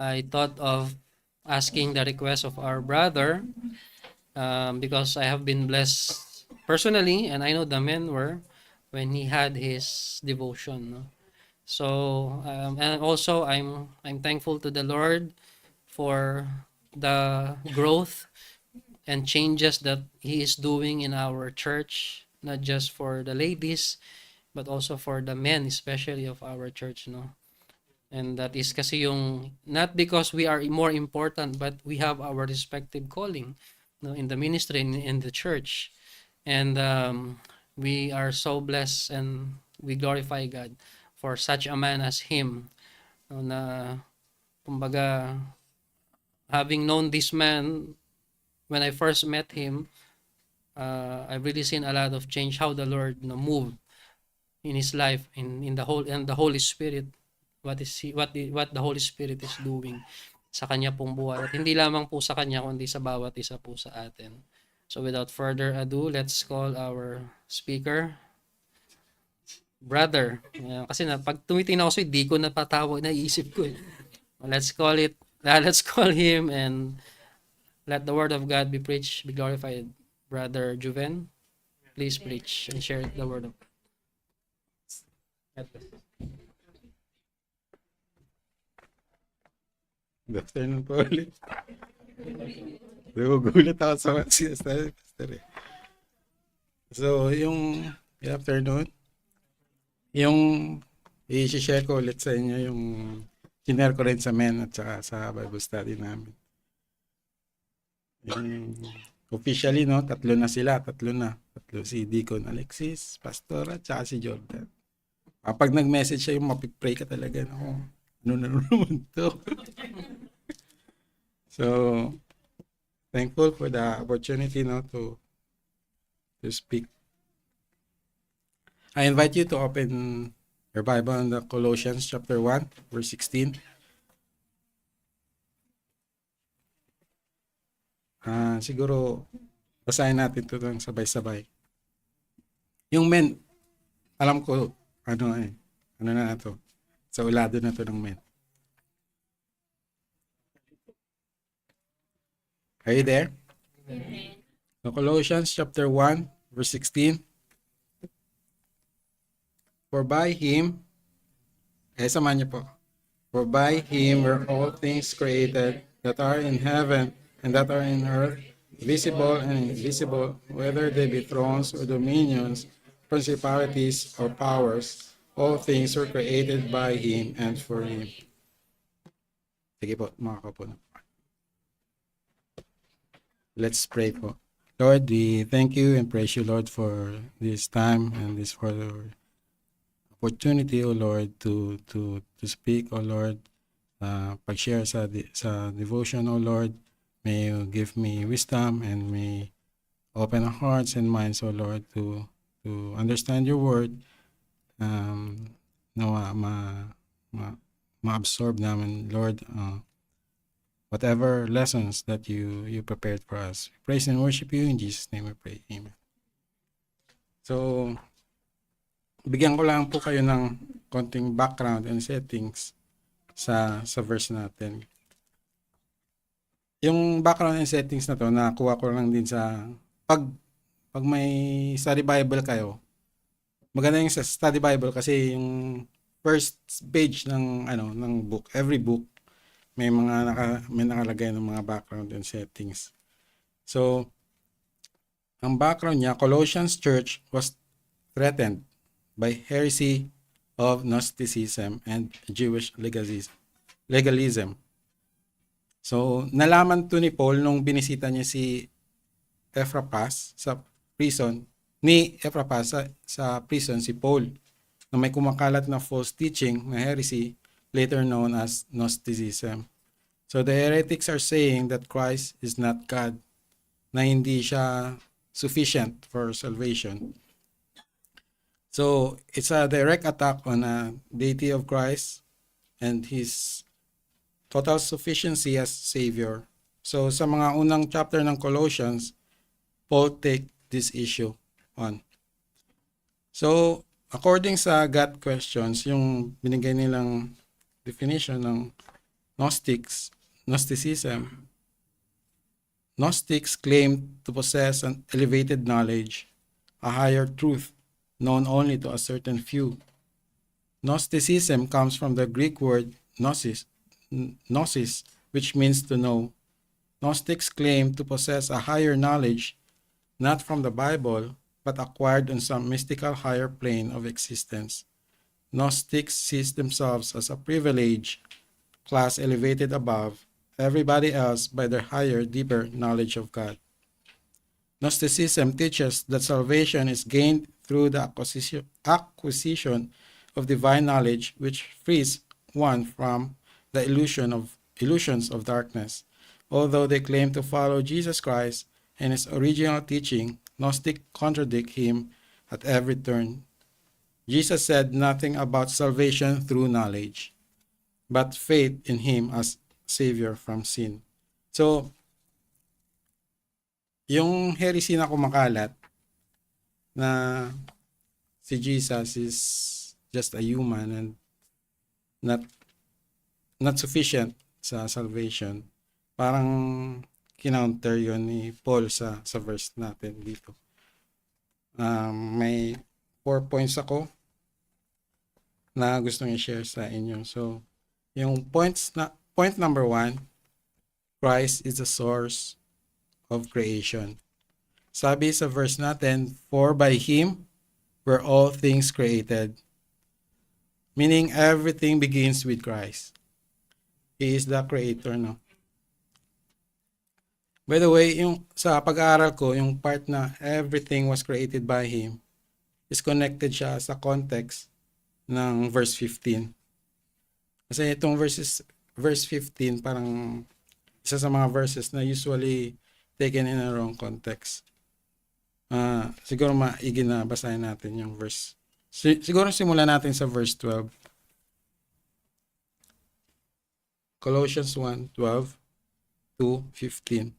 I thought of asking the request of our brother, because I have been blessed personally, and I know the men were, when he had his devotion. No? So, and also I'm thankful to the Lord for the growth and changes that He is doing in our church, not just for the ladies, but also for the men, especially of our church, no? And that is kasi yung, not because we are more important, but we have our respective calling, no, in the ministry, in the church. And we are so blessed and we glorify God for such a man as him, no, na kumbaga, having known this man when I first met him, I've really seen a lot of change, how the Lord, moved in his life, in the whole, and the Holy Spirit, what the Holy Spirit is doing sa kanya pong buhay, at hindi lamang po sa kanya kundi sa bawat isa po sa atin. So without further ado, let's call our speaker, brother. Kasi pag tumitingnan ako sa'yo, di ko napatawag, naiisip ko eh. Let's call him and let the word of God be preached, be glorified. Brother Juven, please preach and share the word of God. Good afternoon po ulit. Nagugulat ako sa mga sinasabi, Pastor eh. So, good afternoon. Yung i-share ko ulit sa inyo yung sinare ko rin sa men at saka sa Bible study namin. Yung, officially, no, tatlo na. Tatlo, si Deacon Alexis, Pastor, at saka si Jordan. Kapag nag-message siya, yung mapipray ka talaga, no? Ano na naman to? So, thankful for the opportunity, no, to speak. I invite you to open your Bible in the Colossians chapter 1, verse 16. Siguro, basahin natin ito ng sabay-sabay. Yung men, alam ko, ano na ito. Sa ulado na ito ng men. Are you there? So, Colossians chapter 1, verse 16. For by Him, samahan niyo po. For by Him were all things created that are in heaven and that are in earth, visible and invisible, whether they be thrones or dominions, principalities or powers, all things were created by Him and for Him. Sige po, makakapo na. Let's pray po. Lord, we thank you and praise you, Lord, for this time and this for the opportunity, O Lord, to speak, O Lord, pag-share sa devotion, O Lord. May you give me wisdom and may open our hearts and minds, O Lord, to understand your word. Ma-absorb namin, Lord, whatever lessons that you prepared for us. We praise and worship you. In Jesus' name we pray. Amen. So, bigyan ko lang po kayo ng konting background and settings sa verse natin. Yung background and settings na to, nakuha ko lang din sa pag may study Bible kayo. Maganda yung sa study Bible kasi yung first page ng book, every book may nakalagay ng mga background and settings. So, ang background niya, Colossians Church was threatened by heresy of Gnosticism and Jewish legalism. So, nalaman to ni Paul nung binisita niya si Epaphras sa prison, sa prison si Paul, na may kumakalat na false teaching na heresy, later known as Gnosticism. So, the heretics are saying that Christ is not God, na hindi siya sufficient for salvation. So, it's a direct attack on the deity of Christ and His total sufficiency as Savior. So, sa mga unang chapter ng Colossians, Paul take this issue on. So, according sa God questions, yung binigay nilang definition ng Gnosticism. Gnostics claim to possess an elevated knowledge, a higher truth, known only to a certain few. Gnosticism comes from the Greek word gnosis, which means to know. Gnostics claim to possess a higher knowledge, not from the Bible, but acquired on some mystical higher plane of existence. Gnostics see themselves as a privileged class elevated above everybody else by their higher, deeper knowledge of God. Gnosticism teaches that salvation is gained through the acquisition of divine knowledge, which frees one from the illusions of darkness. Although they claim to follow Jesus Christ and his original teaching, Gnostics contradict him at every turn. Jesus said nothing about salvation through knowledge, but faith in him as Savior from sin. So, yung heresy na kumakalat na si Jesus is just a human and not not sufficient sa salvation, parang kinounter yon ni Paul sa verse natin dito. May 4 points ako na gustong i-share sa inyo. So, yung point number 1, Christ is the source of creation. Sabi sa verse natin, for by Him were all things created. Meaning everything begins with Christ. He is the creator, no? By the way, yung sa pag-aaral ko, yung part na everything was created by Him is connected siya sa context ng verse 15. Kasi itong verse 15 parang isa sa mga verses na usually taken in a wrong context. Siguro maigi na basahin natin yung verse. Siguro simulan natin sa verse 12. Colossians 1:12 to 15.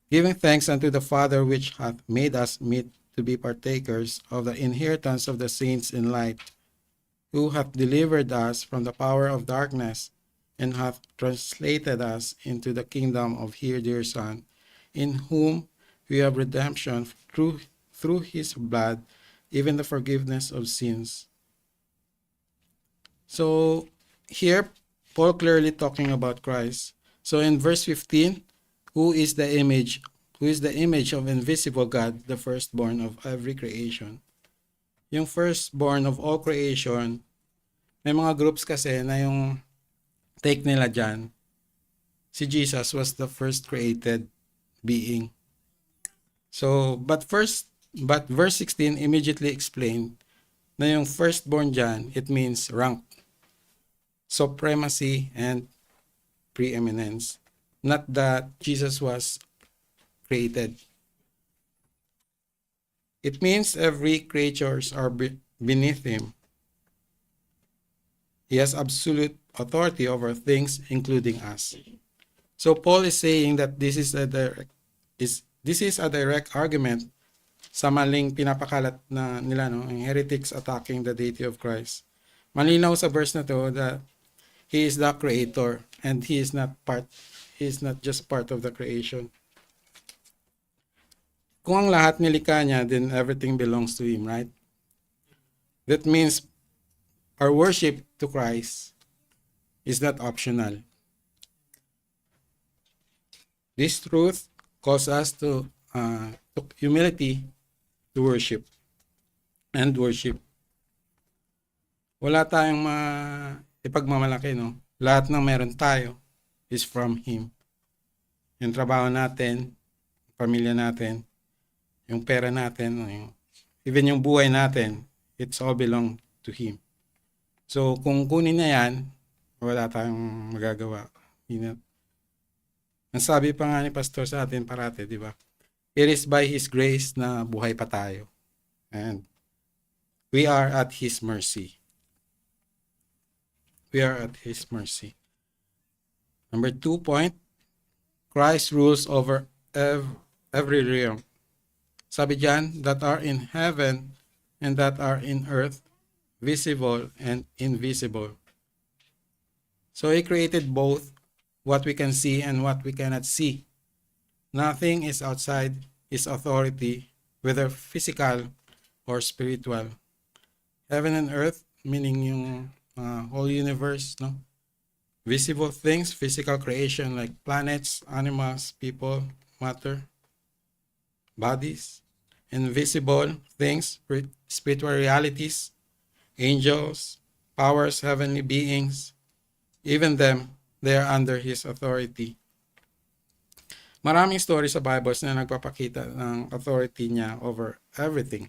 Giving thanks unto the Father which hath made us meet to be partakers of the inheritance of the saints in light, who hath delivered us from the power of darkness, and hath translated us into the kingdom of his dear Son, in whom we have redemption through his blood, even the forgiveness of sins. So here, Paul clearly talking about Christ. So in verse 15, who is the image of invisible God, the firstborn of every creation. Yung firstborn of all creation, may mga groups kasi na yung take nila dyan, si Jesus was the first created being. So, but verse 16 immediately explained na yung firstborn dyan, it means rank, supremacy, and preeminence. Not that Jesus was created. It means every creatures are beneath him. He has absolute authority over things, including us. So Paul is saying that this is a direct argument sa maling pinapakalat na nila, no, ang heretics attacking the deity of Christ. Malinaw sa verse na to that he is the creator and he is not just part of the creation. Kung ang lahat nilikha niya, then everything belongs to him, right? That means our worship to Christ is not optional. This truth calls us to humility to worship and worship. Wala tayong ipagmamalaki, no? Lahat ng meron tayo is from Him. Yung trabaho natin, pamilya natin, yung pera natin, even yung buhay natin, it's all belong to Him. So, kung kunin na yan, wala tayong magagawa. Ang sabi pa nga ni Pastor sa atin parati, di ba? It is by His grace na buhay pa tayo. And we are at His mercy. We are at His mercy. Number 2 point, Christ rules over every realm. Sabi dyan, that are in heaven and that are in earth, visible and invisible. So He created both what we can see and what we cannot see. Nothing is outside His authority, whether physical or spiritual. Heaven and earth, meaning yung whole universe, no? Visible things, physical creation like planets, animals, people, matter, bodies. Invisible things, spiritual realities, angels, powers, heavenly beings, even them, they are under His authority. Maraming story sa Bibles na nagpapakita ng authority niya over everything.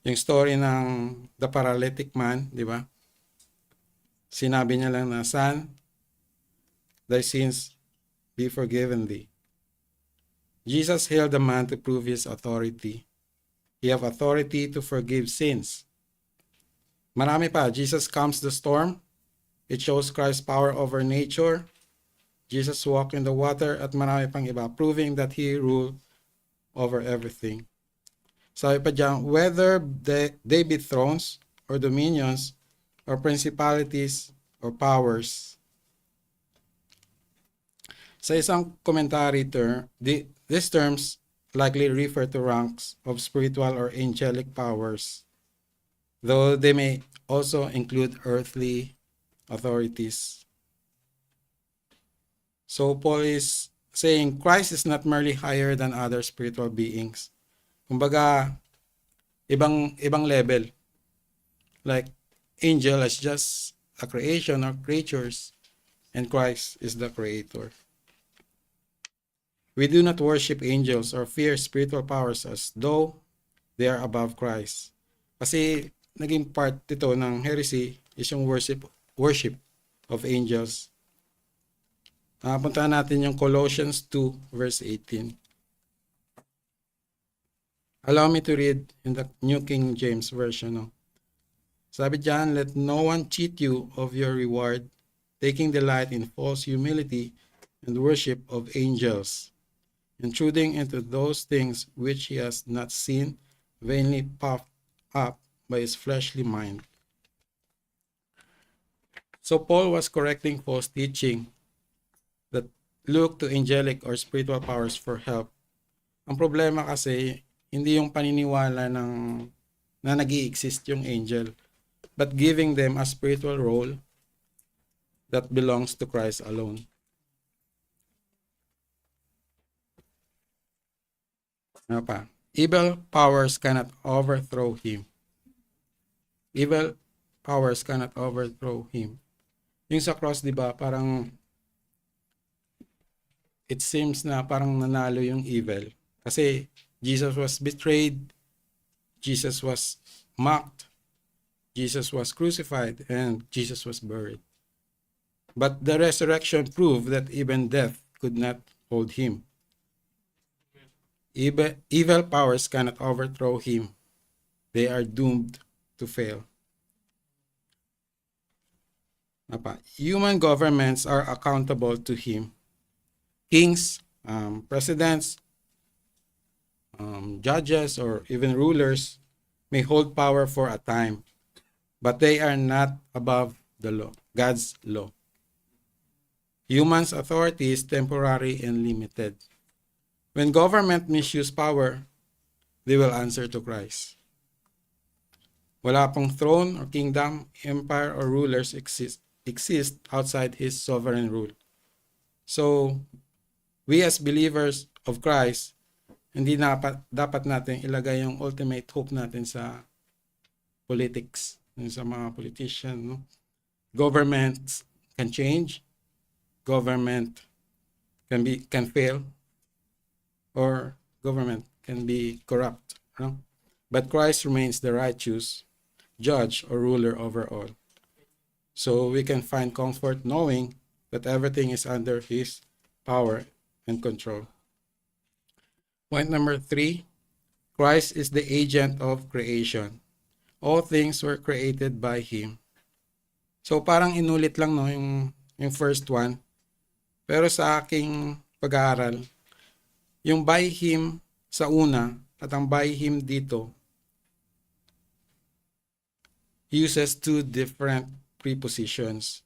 Yung story ng the paralytic man, di ba? Sinabi niya lang na, "Son, thy sins be forgiven thee." Jesus healed the man to prove His authority. He have authority to forgive sins. Marami pa. Jesus calms the storm. It shows Christ's power over nature. Jesus walked in the water at marami pang iba, proving that He ruled over everything. Sabi pa dyan, whether they be thrones or dominions or principalities or powers. Sa isang commentary these terms likely refer to ranks of spiritual or angelic powers, though they may also include earthly authorities. So Paul is saying Christ is not merely higher than other spiritual beings. Kumbaga, ibang level. Like angel is just a creation or creatures, and Christ is the creator. We do not worship angels or fear spiritual powers as though they are above Christ. Kasi naging part ito ng heresy is yung worship of angels. Puntahan natin yung Colossians 2 verse 18. Allow me to read in the New King James Version. No? Sabi dyan, let no one cheat you of your reward, taking delight in false humility and worship of angels, intruding into those things which he has not seen, vainly puffed up by his fleshly mind. So Paul was correcting false teaching that look to angelic or spiritual powers for help. Ang problema kasi, hindi yung paniniwala na nag-i-exist yung angel, but giving them a spiritual role that belongs to Christ alone. Ano pa? Evil powers cannot overthrow Him. Evil powers cannot overthrow Him. Yung sa cross, di ba, parang it seems na parang nanalo yung evil. Kasi Jesus was betrayed, Jesus was mocked, Jesus was crucified, and Jesus was buried. But the resurrection proved that even death could not hold Him. Evil powers cannot overthrow Him. They are doomed to fail. Human governments are accountable to Him. Kings, presidents, judges, or even rulers may hold power for a time, but they are not above the law, God's law. Humans' authority is temporary and limited. When government misuse power, they will answer to Christ. Wala pong throne or kingdom, empire, or rulers exist outside His sovereign rule. So, we as believers of Christ, hindi dapat natin ilagay yung ultimate hope natin sa politics, sa mga politician. No? Government can change, government can fail, or government can be corrupt. No? But Christ remains the righteous judge or ruler over all. So we can find comfort knowing that everything is under His power and control. Point number 3, Christ is the agent of creation. All things were created by Him. So parang inulit lang no yung first one. Pero sa aking pag-aaral, yung by Him sa una at ang by Him dito uses two different prepositions.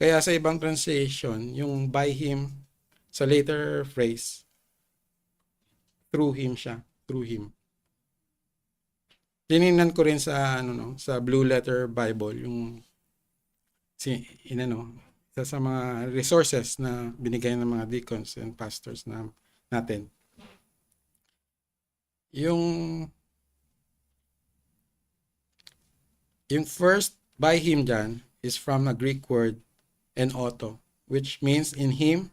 Kaya sa ibang translation, yung by him, sa later phrase, through him siya. Through him. Tinignan ko rin sa, ano, no, sa Blue Letter Bible, yung, isa sa mga resources na binigay ng mga deacons and pastors natin. Yung first by him dyan is from a Greek word en auto, which means in him,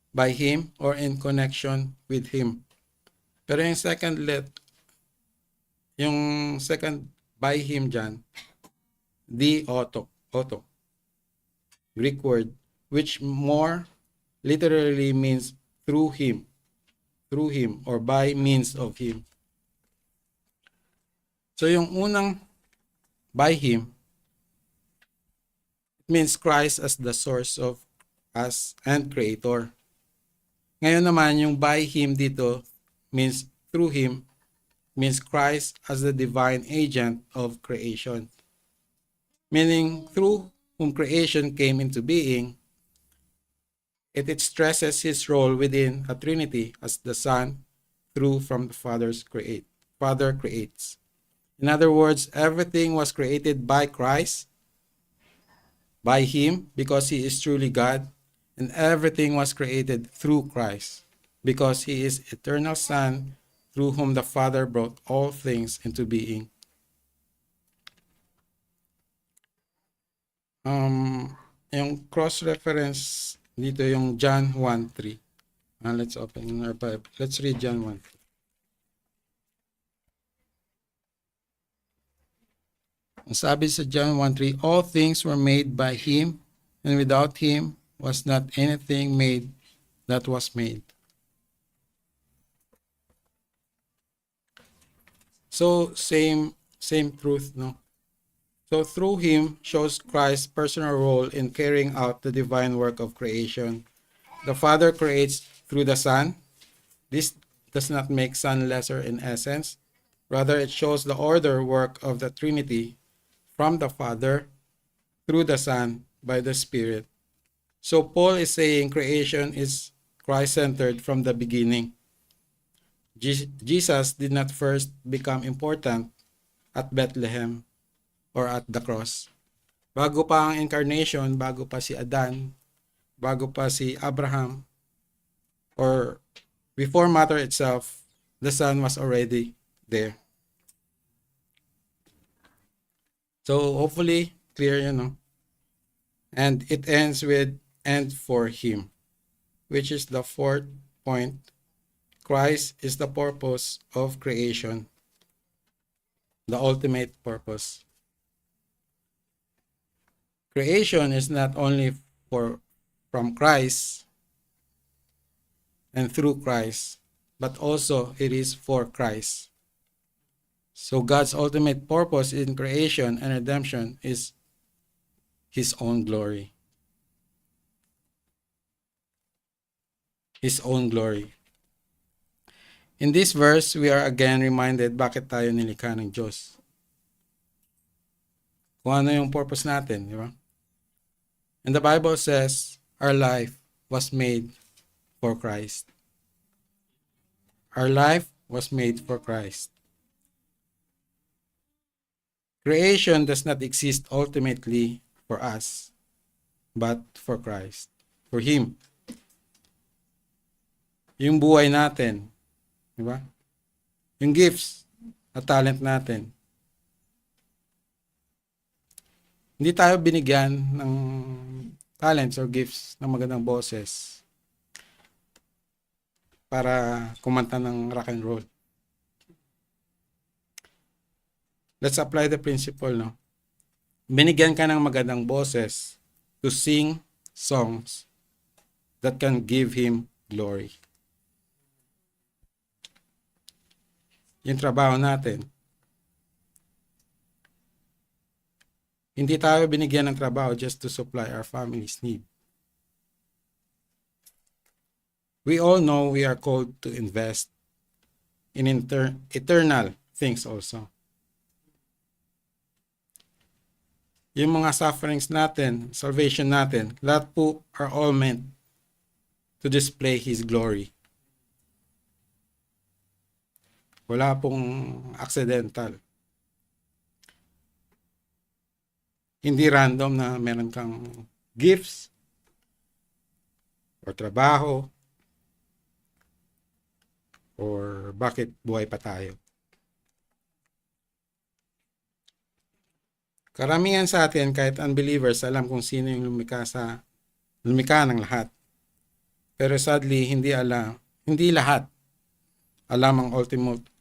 by him, or in connection with him. Pero yung second by him dyan, di auto, Greek word, which more literally means through him, or by means of him. So yung unang by him, it means Christ as the source of us and creator. Ngayon naman, yung by him dito means through him, means Christ as the divine agent of creation. Meaning, through whom creation came into being, it stresses his role within a Trinity as the Son, through from the Father creates. In other words, everything was created by Christ, by him, because he is truly God, and everything was created through Christ, because he is eternal Son, through whom the Father brought all things into being. Yung cross-reference dito yung John 1:3. Let's open in our Bible. Let's read John 1. Ang sabi sa John 1:3, all things were made by him, and without him was not anything made that was made. So same truth, no? So through him shows Christ's personal role in carrying out the divine work of creation. The Father creates through the Son. This does not make Son lesser in essence. Rather, it shows the order work of the Trinity from the Father through the Son by the Spirit. So Paul is saying creation is Christ-centered from the beginning. Jesus did not first become important at Bethlehem or at the cross. Bago pa ang incarnation, bago pa si Adan, bago pa si Abraham, or before matter itself, the Son was already there. So hopefully clear, And it ends with and for him, which is the fourth point. Christ is the purpose of creation, the ultimate purpose. Creation is not only from Christ and through Christ, but also it is for Christ. So God's ultimate purpose in creation and redemption is his own glory. His own glory. In this verse, we are again reminded bakit tayo nilikha ng Diyos. Kung ano yung purpose natin, di ba? And the Bible says, our life was made for Christ. Our life was made for Christ. Creation does not exist ultimately for us, but for Christ, for Him. Yung buhay natin, di ba? Yung gifts at talent natin. Hindi tayo binigyan ng talents or gifts ng magandang boses para kumanta ng rock and roll. Let's apply the principle, no? Binigyan ka ng magandang boses to sing songs that can give Him glory. Yung trabaho natin. Hindi tayo binigyan ng trabaho just to supply our family's need. We all know we are called to invest in eternal things also. yung mga sufferings natin, salvation natin, lahat po are all meant to display His glory. Wala pong accidental. Hindi random na meron kang gifts or trabaho or bakit buhay pa tayo. Karamihan sa atin, kahit unbelievers, alam kung sino yung lumikha ng lahat. Pero sadly, hindi lahat alam ang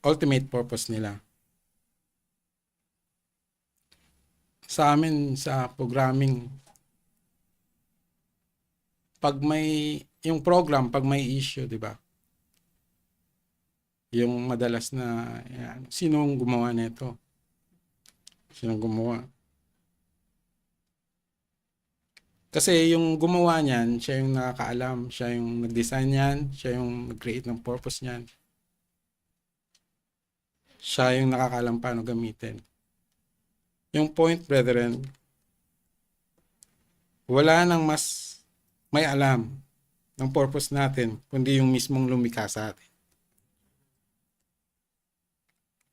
ultimate purpose nila. Sa amin, sa programming, pag may issue, di ba? Yung madalas na, yan, sinong gumawa nito? Sinong gumawa? Kasi yung gumawa niyan, siya yung nakakaalam, siya yung nag-design niyan, siya yung nag-create ng purpose niyan. Siya yung nakakaalam paano gamitin. Yung point, brethren, wala nang mas may alam ng purpose natin, kundi yung mismong lumikha sa atin.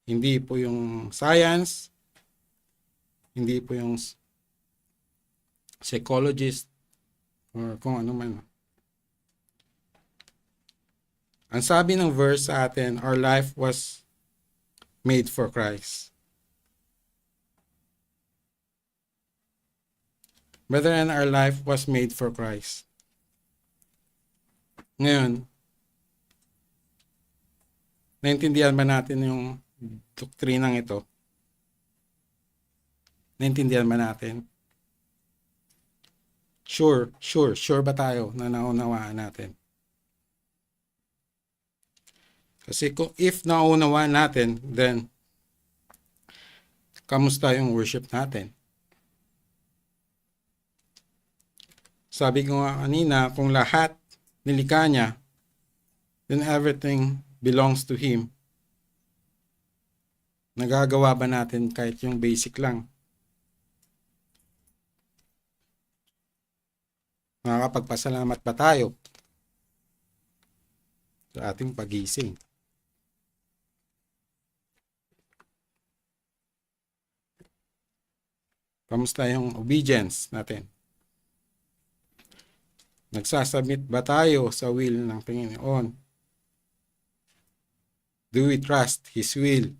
Hindi po yung science, hindi po yung psychologist, or kung ano man. Ang sabi ng verse sa atin, our life was made for Christ. Brethren, our life was made for Christ. Ngayon, naintindihan ba natin yung doktrinang ito? Naintindihan ba natin? Sure ba tayo na naunawaan natin? Kasi if naunawaan natin, then kamusta yung worship natin? Sabi ko nga kanina, kung lahat nilikha niya, then everything belongs to Him. Nagagawa ba natin kahit yung basic lang? Nakakapagpasalamat ba tayo sa ating pagising? Kamusta yung obedience natin? Nagsasubmit ba tayo sa will ng Panginoon? Do we trust His will?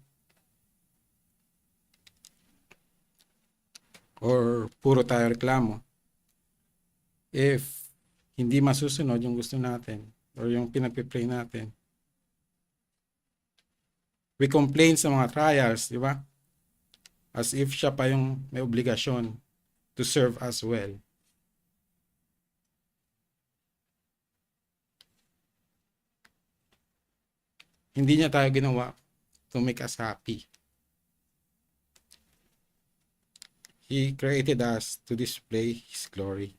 Or puro tayo reklamo? If hindi masusunod yung gusto natin or yung pinagpipray natin, we complain sa mga trials, di ba? As if siya pa yung may obligasyon to serve us well. Hindi niya tayo ginawa to make us happy. He created us to display His glory.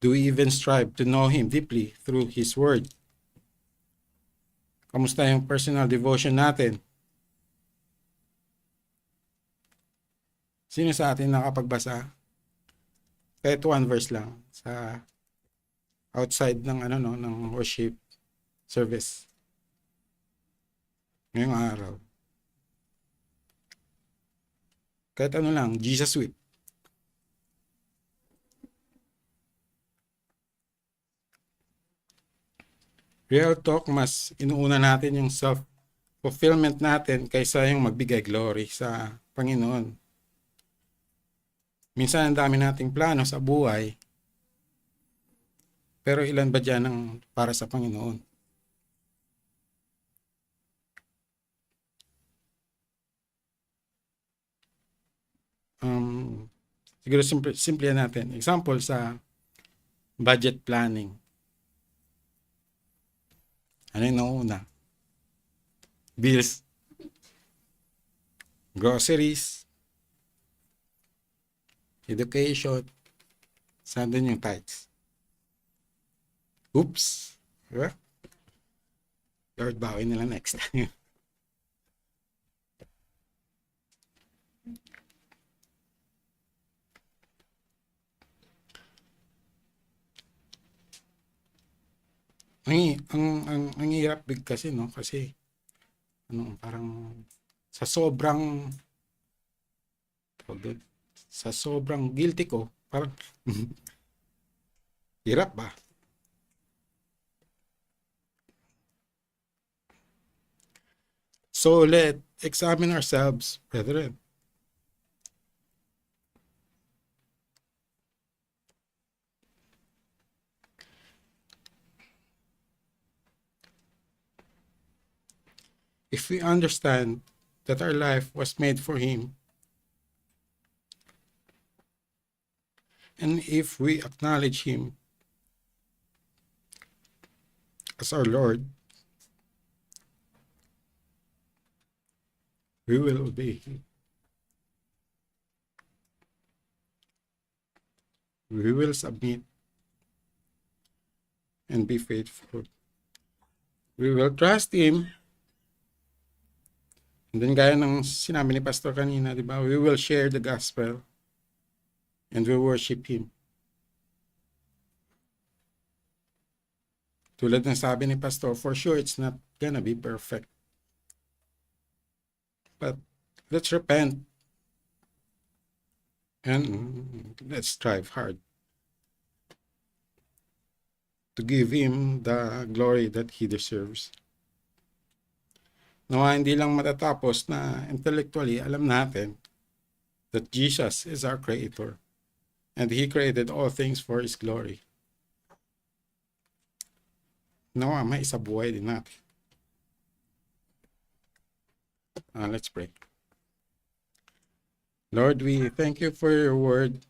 Do we even strive to know Him deeply through His Word? Kamusta yung personal devotion natin? Sino sa atin nakapagbasa? Kahit one verse lang sa outside ng ng worship service ngayong araw. Kahit ano lang, Jesus Week. Real talk, mas inuuna natin yung self-fulfillment natin kaysa yung magbigay glory sa Panginoon. Minsan ang dami nating plano sa buhay, pero ilan ba dyan ang para sa Panginoon? Siguro simple natin. Example sa budget planning. Ano yung nauna? Bills, groceries, education, saan din yung tithes? Oops! Diba? Lord, bawin nila next time. ang hirap big kasi, no? Kasi, parang sa sobrang, tawag doon, sa sobrang guilty ko, parang, hirap ba? So let examine ourselves, brethren. If we understand that our life was made for Him, and if we acknowledge Him as our Lord, we will obey Him. We will submit and be faithful. We will trust Him. And then gaya ng sinabi ni Pastor kanina, di ba? We will share the gospel and we worship Him. Tulad ng sabi ni Pastor, for sure it's not gonna be perfect. But let's repent and let's strive hard to give Him the glory that He deserves. Nawa hindi lang matatapos na intellectually alam natin that Jesus is our Creator and He created all things for His glory. Nawa may isabuhay din natin. Let's pray. Lord, we thank You for Your word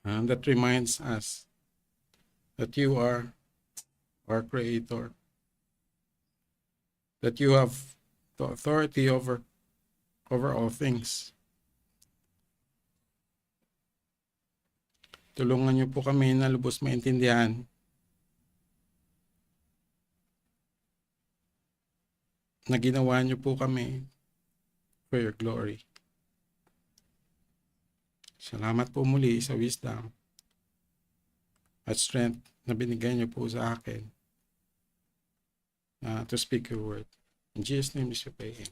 that reminds us that You are our Creator, that You have the authority over all things. Tulungan Niyo po kami na lubos maintindihan na ginawa Niyo po kami for Your glory. Salamat po muli sa wisdom at strength na binigay Niyo po sa akin to speak Your word. In Jesus' name we pray.